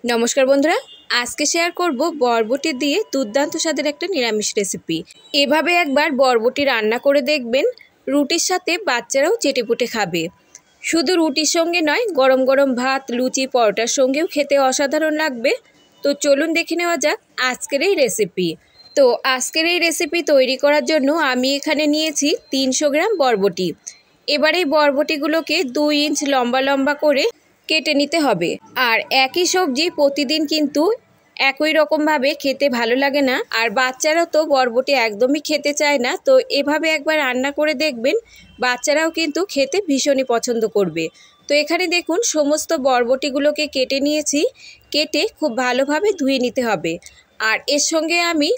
নমস্কার বন্ধুরা, আজকে শেয়ার করব বরবটি দিয়ে দুর্দান্ত স্বাদের একটা নিরামিষ রেসিপি। এভাবে একবার বরবটি রান্না করে দেখবেন, রুটির সাথে বাচ্চারাও চেটেপুটে খাবে। শুধু রুটির সঙ্গে নয়, গরম গরম ভাত, লুচি, পরোটার সঙ্গেও খেতে অসাধারণ লাগবে। তো চলুন দেখে নেওয়া যাক আজকের এই রেসিপি। তো আজকের এই রেসিপি তৈরি করার জন্য আমি এখানে নিয়েছি 300 গ্রাম বরবটি। এবার এই বরবটিগুলোকে 2 ইঞ্চ লম্বা লম্বা করে কেটে নিতে হবে। আর একই সবজি প্রতিদিন কিন্তু একই রকমভাবে খেতে ভালো লাগে না, আর বাচ্চারাও তো বরবটি একদমই খেতে চায় না। তো এভাবে একবার রান্না করে দেখবেন, বাচ্চারাও কিন্তু খেতে ভীষণই পছন্দ করবে। তো এখানে দেখুন সমস্ত বরবটিগুলোকে কেটে নিয়েছি। কেটে খুব ভালোভাবে ধুয়ে নিতে হবে। আর এর সঙ্গে আমি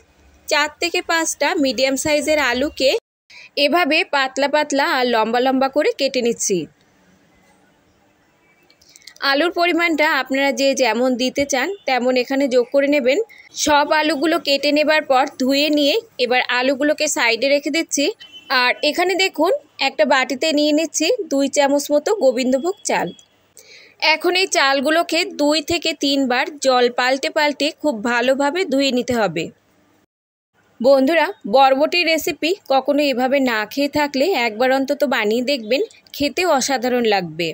4 থেকে 5টা মিডিয়াম সাইজের আলুকে এভাবে পাতলা পাতলা আর লম্বা লম্বা করে কেটে নিচ্ছি। আলুর পরিমাণটা আপনারা যে যেমন দিতে চান তেমন এখানে যোগ করে নেবেন। সব আলুগুলো কেটে নেবার পর ধুয়ে নিয়ে এবার আলুগুলোকে সাইডে রেখে দিচ্ছি। আর এখানে দেখুন একটা বাটিতে নিয়ে নিচ্ছি 2 চামচ মতো গোবিন্দভোগ চাল। এখন এই চালগুলোকে 2 থেকে 3 বার জল পাল্টে পাল্টে খুব ভালোভাবে ধুয়ে নিতে হবে। বন্ধুরা, বরবটির রেসিপি কখনো এভাবে না খেয়ে থাকলে একবার অন্তত বানিয়ে দেখবেন, খেতেও অসাধারণ লাগবে।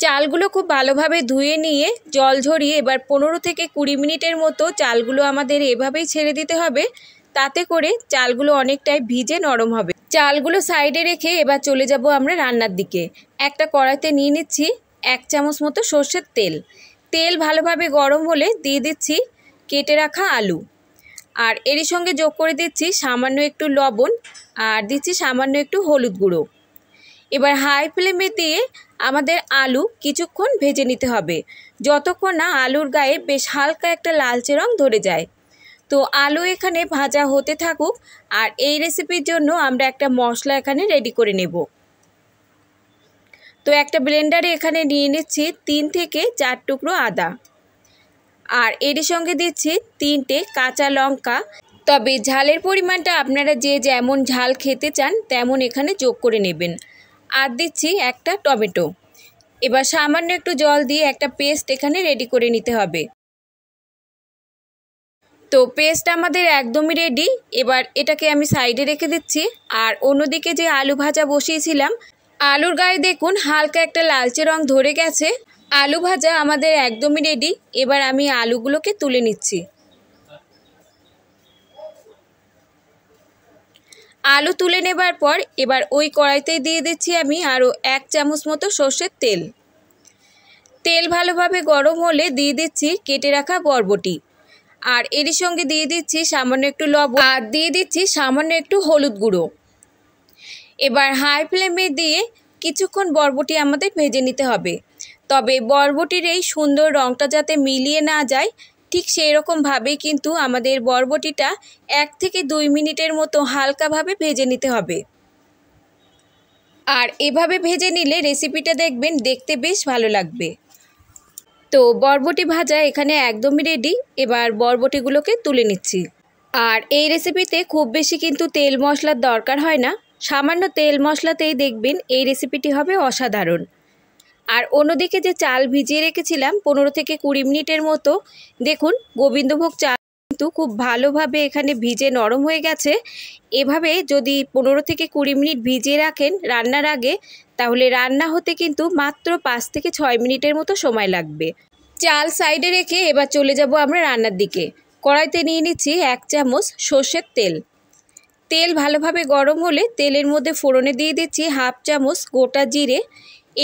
চালগুলো খুব ভালোভাবে ধুয়ে নিয়ে জল ঝরিয়ে এবার 15 থেকে 20 মিনিটের মতো চালগুলো আমাদের এভাবেই ছেড়ে দিতে হবে। তাতে করে চালগুলো অনেকটাই ভিজে নরম হবে। চালগুলো সাইডে রেখে এবার চলে যাব আমরা রান্নার দিকে। একটা কড়াইতে নিয়ে নিচ্ছি 1 চামচ মতো সর্ষের তেল। তেল ভালোভাবে গরম হলে দিয়ে দিচ্ছি কেটে রাখা আলু। আর এরই সঙ্গে যোগ করে দিচ্ছি সামান্য একটু লবণ, আর দিচ্ছি সামান্য একটু হলুদ গুঁড়ো। এবার হাই ফ্লেমে দিয়ে আমাদের আলু কিছুক্ষণ ভেজে নিতে হবে, যতক্ষণ না আলুর গায়ে বেশ হালকা একটা লালচে রং ধরে যায়। তো আলু এখানে ভাজা হতে থাকুক, আর এই রেসিপির জন্য আমরা একটা মশলা এখানে রেডি করে নেব। তো একটা ব্লেন্ডারে এখানে নিয়ে নিচ্ছি 3 থেকে 4 টুকরো আদা। আর এর সঙ্গে দিচ্ছি 3টে কাঁচা লঙ্কা। তবে ঝালের পরিমাণটা আপনারা যে যেমন ঝাল খেতে চান তেমন এখানে যোগ করে নেবেন। আর দিচ্ছি একটা টমেটো। এবার সামান্য একটু জল দিয়ে একটা পেস্ট এখানে রেডি করে নিতে হবে। তো পেস্ট আমাদের একদমই রেডি। এবার এটাকে আমি সাইডে রেখে দিচ্ছি। আর অন্যদিকে যে আলু ভাজা বসিয়েছিলাম, আলুর গায়ে দেখুন হালকা একটা লালচে রং ধরে গেছে। আলু ভাজা আমাদের একদমই রেডি। এবার আমি আলুগুলোকে তুলে নিচ্ছি। আলু তুলে নেবার পর এবার ওই কড়াইতে দিয়ে দিচ্ছি আমি আরও 1 চামচ মতো সর্ষের তেল। তেল ভালোভাবে গরম হলে দিয়ে দিচ্ছি কেটে রাখা বরবটি। আর এরই সঙ্গে দিয়ে দিচ্ছি সামান্য একটু লবণ, আর দিয়ে দিচ্ছি সামান্য একটু হলুদ গুঁড়ো। এবার হাই ফ্লেমে দিয়ে কিছুক্ষণ বরবটি আমাদের ভেজে নিতে হবে। তবে বরবটির এই সুন্দর রঙটা যাতে মিলিয়ে না যায়, ঠিক সেই রকমভাবেই কিন্তু আমাদের বরবটিটা 1 থেকে 2 মিনিটের মতো হালকাভাবে ভেজে নিতে হবে। আর এভাবে ভেজে নিলে রেসিপিটা দেখবেন দেখতে বেশ ভালো লাগবে। তো বরবটি ভাজা এখানে একদমই রেডি। এবার বরবটিগুলোকে তুলে নিচ্ছি। আর এই রেসিপিতে খুব বেশি কিন্তু তেল মশলার দরকার হয় না, সামান্য তেল মশলাতেই দেখবেন এই রেসিপিটি হবে অসাধারণ। আর অন্যদিকে যে চাল ভিজিয়ে রেখেছিলাম 15 থেকে 20 মিনিটের মতো, দেখুন গোবিন্দভোগ চাল কিন্তু খুব ভালোভাবে এখানে ভিজে নরম হয়ে গেছে। এভাবে যদি 15 থেকে 20 মিনিট ভিজিয়ে রাখেন রান্নার আগে, তাহলে রান্না হতে কিন্তু মাত্র 5 থেকে 6 মিনিটের মতো সময় লাগবে। চাল সাইডে রেখে এবার চলে যাব আমরা রান্নার দিকে। কড়াইতে নিয়ে নিচ্ছি 1 চামচ সর্ষের তেল। তেল ভালোভাবে গরম হলে তেলের মধ্যে ফোড়নে দিয়ে দিচ্ছি 1/2 চামচ গোটা জিরে।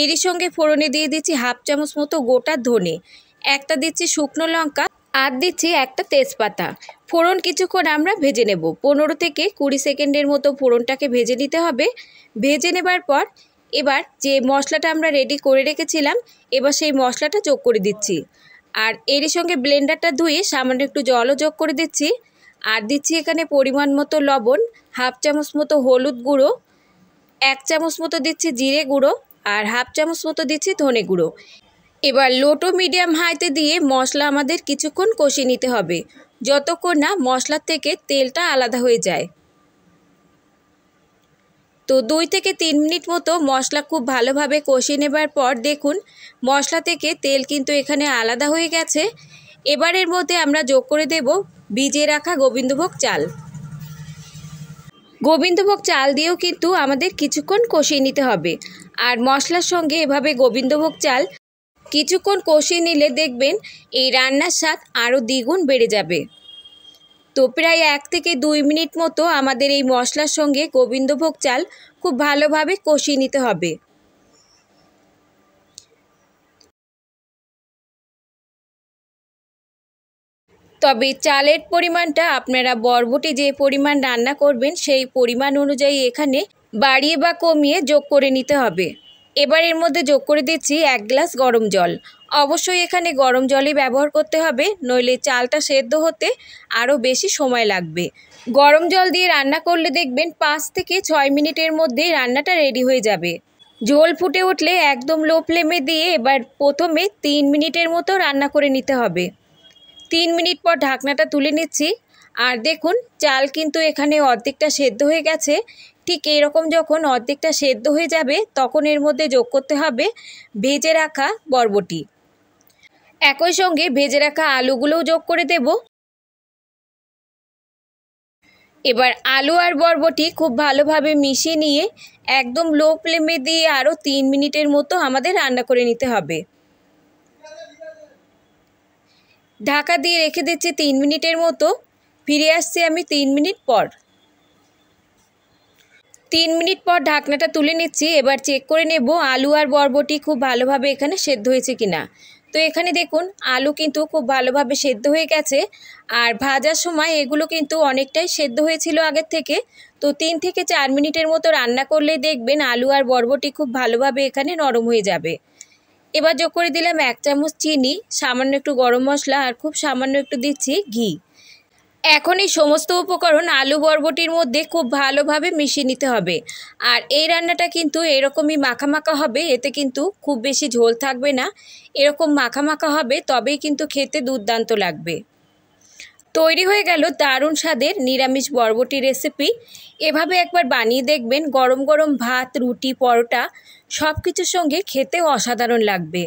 এরই সঙ্গে ফোড়নে দিয়ে দিচ্ছি 1/2 চামচ মতো গোটা ধনে, একটা দিচ্ছি শুকনো লঙ্কা, আর দিচ্ছি একটা তেজপাতা। ফোড়ন কিছুক্ষণ আমরা ভেজে নেব। 15 থেকে 20 সেকেন্ডের মতো ফোড়নটাকে ভেজে নিতে হবে। ভেজে নেবার পর এবার যে মশলাটা আমরা রেডি করে রেখেছিলাম, এবার সেই মশলাটা যোগ করে দিচ্ছি। আর এরই সঙ্গে ব্লেন্ডারটা ধুয়ে সামান্য একটু জলও যোগ করে দিচ্ছি। আর দিচ্ছি এখানে পরিমাণ মতো লবণ, 1/2 চামচ মতো হলুদ গুঁড়ো, 1 চামচ মতো দিচ্ছি জিরে গুঁড়ো, আর 1/2 চামচ মতো দিচ্ছি ধনে গুঁড়ো। এবার লো টু মিডিয়াম হাইতে দিয়ে মশলা আমাদের কিছুক্ষণ কষিয়ে নিতে হবে, যতক্ষণ না মশলার থেকে তেলটা আলাদা হয়ে যায়। তো 2 থেকে 3 মিনিট মতো মশলা খুব ভালোভাবে কষিয়ে নেবার পর দেখুন মশলা থেকে তেল কিন্তু এখানে আলাদা হয়ে গেছে। এবার এর মধ্যে আমরা যোগ করে দেব ভিজিয়ে রাখা গোবিন্দভোগ চাল। গোবিন্দভোগ চাল দিয়েও কিন্তু আমাদের কিছুক্ষণ কষিয়ে নিতে হবে। আর মশলার সঙ্গে এভাবে গোবিন্দভোগ চাল কিছুক্ষণ কষিয়ে নিলে দেখবেন এই রান্নার স্বাদ আরও দ্বিগুণ বেড়ে যাবে। তো প্রায় 1 থেকে 2 মিনিট মতো আমাদের এই মশলার সঙ্গে গোবিন্দভোগ চাল খুব ভালোভাবে কষিয়ে নিতে হবে। তবে চালের পরিমাণটা আপনারা বরবটি যে পরিমাণ রান্না করবেন সেই পরিমাণ অনুযায়ী এখানে বাড়িয়ে বা কমিয়ে যোগ করে নিতে হবে। এবার এর মধ্যে যোগ করে দিচ্ছি 1 গ্লাস গরম জল। অবশ্যই এখানে গরম জলই ব্যবহার করতে হবে, নইলে চালটা সেদ্ধ হতে আরও বেশি সময় লাগবে। গরম জল দিয়ে রান্না করলে দেখবেন 5 থেকে 6 মিনিটের মধ্যেই রান্নাটা রেডি হয়ে যাবে। ঝোল ফুটে উঠলে একদম লো ফ্লেমে দিয়ে এবার প্রথমে 3 মিনিটের মতো রান্না করে নিতে হবে। 3 মিনিট পর ঢাকনাটা তুলে নিচ্ছি। আর দেখুন চাল কিন্তু এখানে অর্ধেকটা সেদ্ধ হয়ে গেছে। ঠিক এরকম যখন অর্ধেকটা সেদ্ধ হয়ে যাবে তখন এর মধ্যে যোগ করতে হবে ভেজে রাখা বরবটি। একই সঙ্গে ভেজে রাখা আলুগুলোও যোগ করে দেব। এবার আলু আর বরবটি খুব ভালোভাবে মিশিয়ে নিয়ে একদম লো ফ্লেমে দিয়ে আরও 3 মিনিটের মতো আমাদের রান্না করে নিতে হবে। ঢাকা দিয়ে রেখে দিচ্ছি 3 মিনিটের মতো। ফিরে আসছি আমি 3 মিনিট পর। 3 মিনিট পর ঢাকনাটা তুলে নিচ্ছি। এবার চেক করে নেব আলু আর বরবটি খুব ভালোভাবে এখানে সেদ্ধ হয়েছে কিনা। তো এখানে দেখুন আলু কিন্তু খুব ভালোভাবে সেদ্ধ হয়ে গেছে। আর ভাজার সময় এগুলো কিন্তু অনেকটাই সেদ্ধ হয়েছিল আগের থেকে। তো 3 থেকে 4 মিনিটের মতো রান্না করলে দেখবেন আলু আর বরবটি খুব ভালোভাবে এখানে নরম হয়ে যাবে। এবার যোগ করে দিলাম 1 চামচ চিনি, সামান্য একটু গরম মশলা আর খুব সামান্য একটু দিচ্ছি ঘি। এখন এই সমস্ত উপকরণ আলু বরবটির মধ্যে খুব ভালোভাবে মিশিয়ে নিতে হবে। আর এই রান্নাটা কিন্তু এরকমই মাখা মাখা হবে, এতে কিন্তু খুব বেশি ঝোল থাকবে না। এরকম মাখা মাখা হবে, তবেই কিন্তু খেতে দুর্দান্ত লাগবে। তৈরি হয়ে গেল দারুণ স্বাদের নিরামিষ বরবটি রেসিপি। এভাবে একবার বানিয়ে দেখবেন, গরম গরম ভাত, রুটি, পরোটা সব কিছুর সঙ্গে খেতে অসাধারণ লাগবে।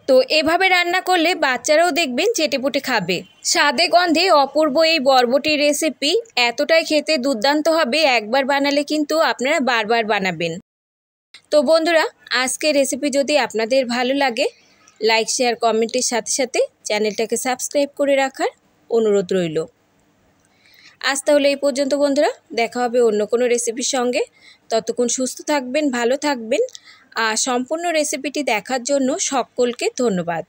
তো এভাবে রান্না করলে বাচ্চারাও দেখবেন চেটেপুটে খাবে। স্বাদে গন্ধে অপূর্ব এই বরবটির রেসিপি এতটাই খেতে দুর্দান্ত হবে, একবার বানালে কিন্তু আপনারা বারবার বানাবেন। তো বন্ধুরা, আজকের রেসিপি যদি আপনাদের ভালো লাগে লাইক, শেয়ার, কমেন্টের সাথে সাথে চ্যানেলটাকে সাবস্ক্রাইব করে রাখার অনুরোধ রইল। আজ তাহলে এই পর্যন্ত বন্ধুরা, দেখা হবে অন্য কোনো রেসিপির সঙ্গে। ততক্ষণ সুস্থ থাকবেন, ভালো থাকবেন। আর সম্পূর্ণ রেসিপিটি দেখার জন্য সকলকে ধন্যবাদ।